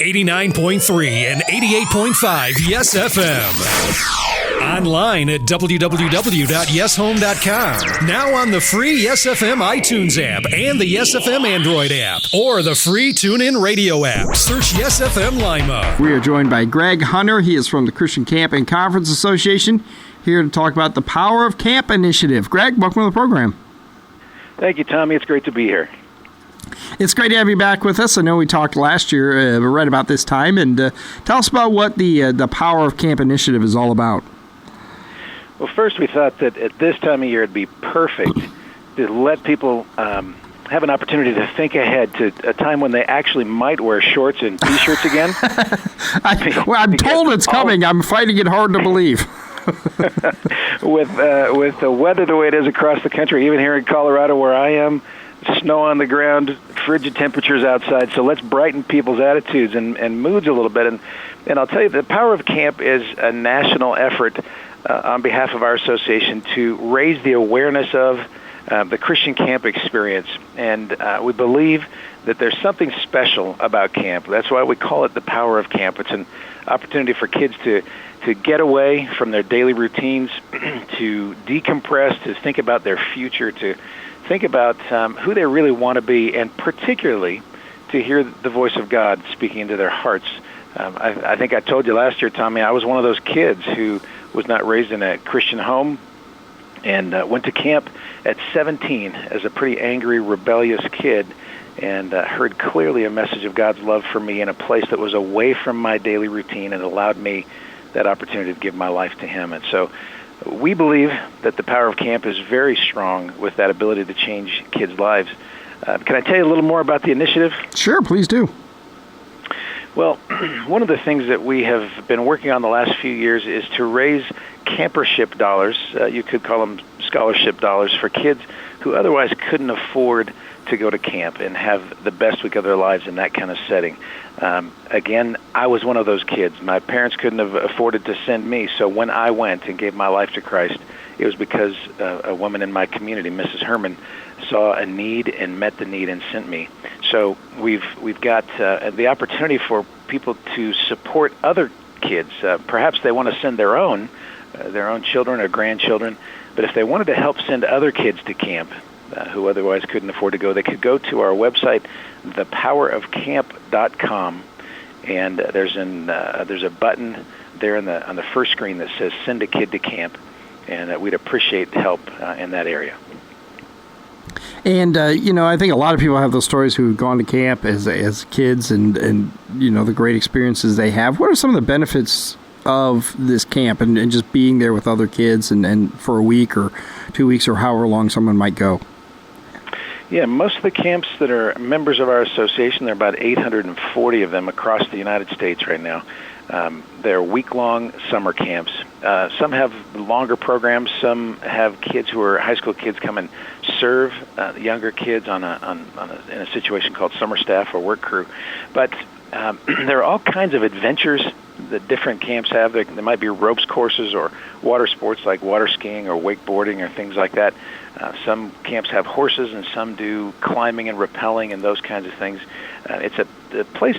89.3 and 88.5 Yes FM. Online at www.yeshome.com. Now on the free Yes FM iTunes app and the Yes FM Android app, or the free TuneIn Radio app. Search Yes FM Lima. We are joined by Gregg Hunter. He is from the Christian Camp and Conference Association, here to talk about the Power of Camp initiative. Gregg, welcome to the program. Thank you, Tommy. It's great to be here. It's great to have you back with us. I know we talked last year, right about this time, and tell us about what the Power of Camp initiative is all about. Well, first we thought that at this time of year it'd be perfect to let people have an opportunity to think ahead to a time when they actually might wear shorts and T-shirts again. I'm told it's coming. I'm finding it hard to believe. With the weather the way it is across the country, even here in Colorado where I am, snow on the ground, frigid temperatures outside. So let's brighten people's attitudes and moods a little bit. And I'll tell you, the Power of Camp is a national effort on behalf of our association to raise the awareness of the Christian camp experience. And we believe that there's something special about camp. That's why we call it the Power of Camp. It's an opportunity for kids to get away from their daily routines, to decompress, to think about their future, to think about who they really want to be, and particularly to hear the voice of God speaking into their hearts. I think I told you last year, Tommy, I was one of those kids who was not raised in a Christian home and went to camp at 17 as a pretty angry, rebellious kid, and heard clearly a message of God's love for me in a place that was away from my daily routine and allowed me that opportunity to give my life to Him. And so we believe that the Power of Camp is very strong with that ability to change kids' lives. Can I tell you a little more about the initiative? Sure, please do. Well, one of the things that we have been working on the last few years is to raise campership dollars, you could call them scholarship dollars, for kids who otherwise couldn't afford to go to camp and have the best week of their lives in that kind of setting. Again, I was one of those kids. My parents couldn't have afforded to send me, so when I went and gave my life to Christ, it was because a woman in my community, Mrs. Herman, saw a need and met the need and sent me. So we've got the opportunity for people to support other kids. Perhaps they want to send their own children or grandchildren, but if they wanted to help send other kids to camp who otherwise couldn't afford to go, they could go to our website, thepowerofcamp.com, and there's a button there on the first screen that says "Send a Kid to Camp," and we'd appreciate help in that area. And I think a lot of people have those stories who've gone to camp as kids, and the great experiences they have. What are some of the benefits of this camp and just being there with other kids and for a week or 2 weeks or however long someone might go? Yeah, most of the camps that are members of our association, there are about 840 of them across the United States right now. They're week-long summer camps. Some have longer programs. Some have kids who are high school kids come and serve younger kids in a situation called summer staff or work crew. But there are all kinds of adventures that different camps have. There might be ropes courses or water sports like water skiing or wakeboarding or things like that. Some camps have horses, and some do climbing and rappelling and those kinds of things. It's a place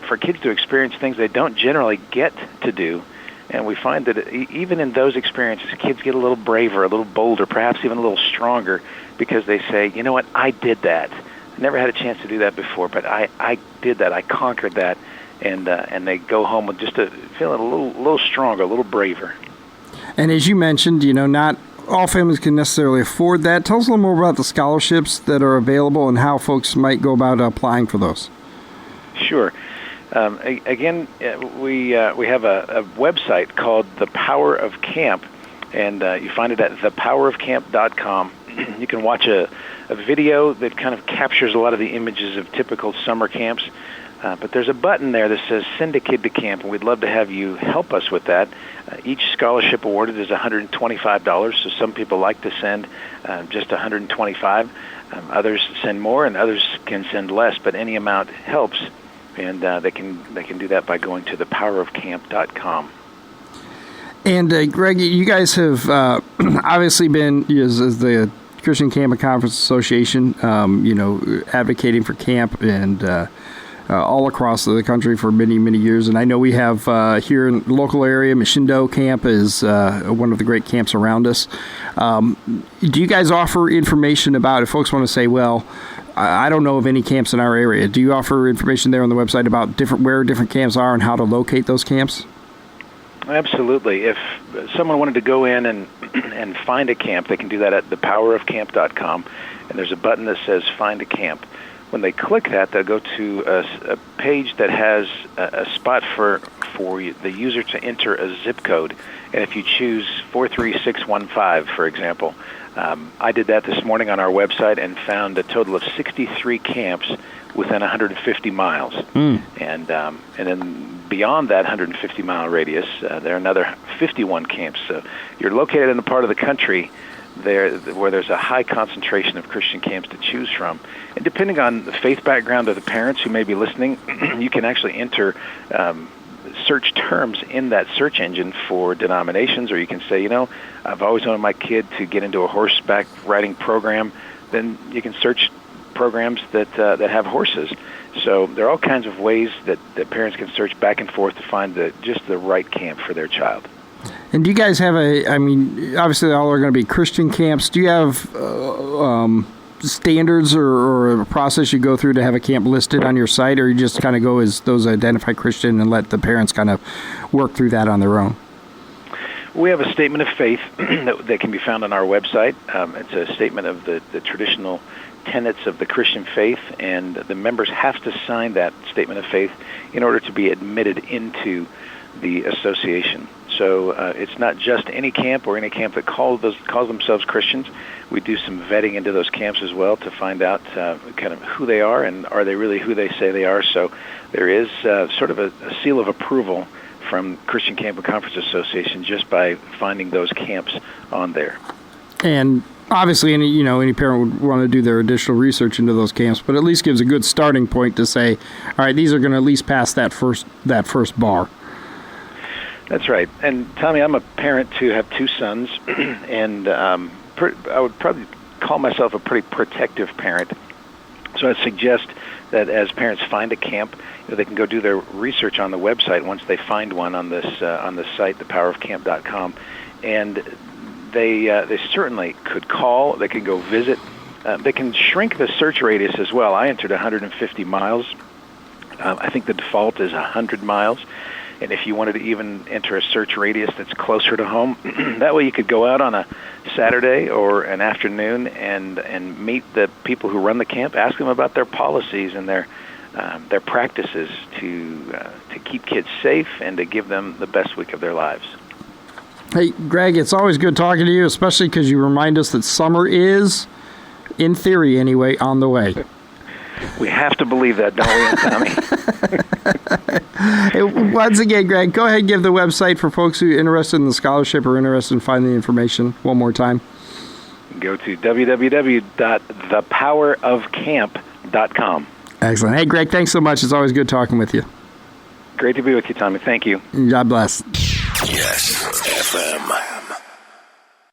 for kids to experience things they don't generally get to do. And we find that even in those experiences, kids get a little braver, a little bolder, perhaps even a little stronger, because they say, you know what, I did that. I never had a chance to do that before, but I did that. I conquered that. And they go home with just feeling a little stronger, a little braver. And as you mentioned, not all families can necessarily afford that. Tell us a little more about the scholarships that are available and how folks might go about applying for those. Sure. Again, we have a website called The Power of Camp, and you find it at thepowerofcamp.com. You can watch a video that kind of captures a lot of the images of typical summer camps. But there's a button there that says "Send a Kid to Camp," and we'd love to have you help us with that. Each scholarship awarded is $125, so some people like to send just $125. Others send more, and others can send less, but any amount helps, and they can do that by going to thepowerofcamp.com. And Gregg, you guys have obviously been, as the Christian Camp and Conference Association, advocating for camp and all across the country for many, many years. And I know we have here in the local area, Mishindo Camp is one of the great camps around us. Do you guys offer information about, if folks want to say, well, I don't know of any camps in our area, do you offer information there on the website about where different camps are and how to locate those camps? Absolutely. If someone wanted to go in and find a camp, they can do that at thepowerofcamp.com, and there's a button that says Find a Camp. When they click that, they'll go to a page that has a spot for the user to enter a zip code. And if you choose 43615, for example, I did that this morning on our website and found a total of 63 camps within 150 miles. And then beyond that 150-mile radius, there are another 51 camps. So you're located in a part of the country where there's a high concentration of Christian camps to choose from. And depending on the faith background of the parents who may be listening, you can actually enter search terms in that search engine for denominations, or you can say, I've always wanted my kid to get into a horseback riding program. Then you can search programs that have horses. So there are all kinds of ways that parents can search back and forth to find just the right camp for their child. And do you guys have obviously all are going to be Christian camps. Do you have standards or a process you go through to have a camp listed on your site, or you just kind of go as those identified Christian and let the parents kind of work through that on their own? We have a statement of faith that can be found on our website. It's a statement of the traditional tenets of the Christian faith, and the members have to sign that statement of faith in order to be admitted into the association. So it's not just any camp or any camp that calls themselves Christians. We do some vetting into those camps as well to find out kind of who they are and are they really who they say they are. So there is sort of a seal of approval from Christian Camp and Conference Association just by finding those camps on there. And obviously, any parent would want to do their additional research into those camps, but at least gives a good starting point to say, all right, these are going to at least pass that first bar. That's right. And Tommy, I'm a parent to have two sons, and I would probably call myself a pretty protective parent. So I'd suggest that as parents find a camp, they can go do their research on the website once they find one on this site, thepowerofcamp.com, and they certainly could call. They can go visit. They can shrink the search radius as well. I entered 150 miles. I think the default is 100 miles. And if you wanted to even enter a search radius that's closer to home, that way you could go out on a Saturday or an afternoon and meet the people who run the camp, ask them about their policies and their practices to keep kids safe and to give them the best week of their lives. Hey, Greg, it's always good talking to you, especially because you remind us that summer is, in theory anyway, on the way. We have to believe that, don't we, Tommy? Hey, once again, Greg, go ahead and give the website for folks who are interested in the scholarship or interested in finding the information one more time. Go to www.thepowerofcamp.com. Excellent. Hey, Greg, thanks so much. It's always good talking with you. Great to be with you, Tommy. Thank you. God bless. Yes, FM.